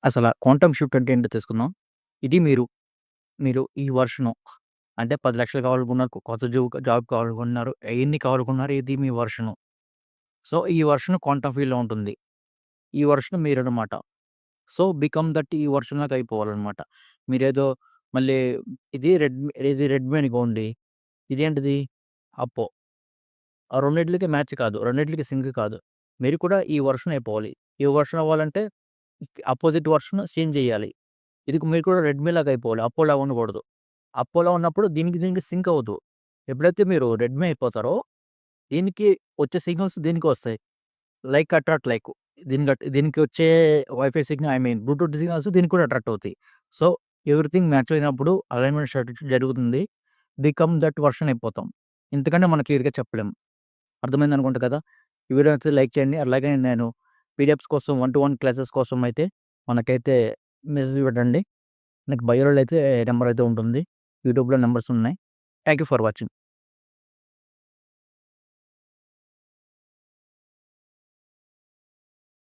అసల quantum shift అంటే ఏంటో తెలుసుకుందాం. ఇది మీరు, మీరు ఈ వర్షను అంటే 10,00,000 కావాలనుకున్నారు, కొత్త జాబ్ కావాలనుకుంటున్నారు, ఎన్ని కావాలనుకున్నారు ఇది మీ వర్షను. సో, ఈ వర్షన్ క్వాంటమ్ ఫీల్డ్‌లో ఉంటుంది. ఈ వర్షన్ మీరనమాట. సో, బికమ్ దట్ ఈ వర్షన్‌లాగా అయిపోవాలనమాట. మీరేదో మళ్ళీ ఇది రెడ్‌మీ అనుకోండి. ఇదేంటిది అప్పో. ఆ రెండిట్లకి మ్యాచ్ కాదు. రెండిట్లకి సింక్ కాదు. మీరు కూడా ఈ వర్షన్ అయిపోవాలి. ఈ వర్షన్ అవ్వాలంటే అపోజిట్ వర్షన్ చేంజ్ చేయాలి. ఇది మీరు కూడా రెడ్‌మీ లాగా అయిపోవాలి. అపోలా ఉండకూడదు. అపోలో ఉన్నప్పుడు దీనికి సింక్ అవ్వదు. ఎప్పుడైతే మీరు రెడ్‌మీ అయిపోతారో దీనికి వచ్చే సిగ్నల్స్ దీనికి వస్తాయి. Like attract like. దీనికి వచ్చే వైఫై సిగ్నల్ బ్లూటూత్ సిగ్నల్స్ దీనికి కూడా అట్రాక్ట్ అవుతాయి. సో, ఎవ్రీథింగ్ మ్యాచ్ అయినప్పుడు అలైన్‌మెంట్ జరుగుతుంది. బికమ్ దట్ వర్షన్ అయిపోతాం. ఇంతకంటే మనం క్లియర్‌గా చెప్పలేం. అర్థమైందనుకుంటా కదా! ఈ వీడియో నచ్చితే లైక్ చేయండి. అలాగే నేను పీడిఎఫ్స్ కోసం 1-to-1 క్లాసెస్ కోసం అయితే మనకైతే మెసేజ్ పెట్టండి. నాకు బయోలో అయితే నంబర్ అయితే ఉంటుంది. యూట్యూబ్‌లో నంబర్స్ ఉన్నాయి. Thank you for watching.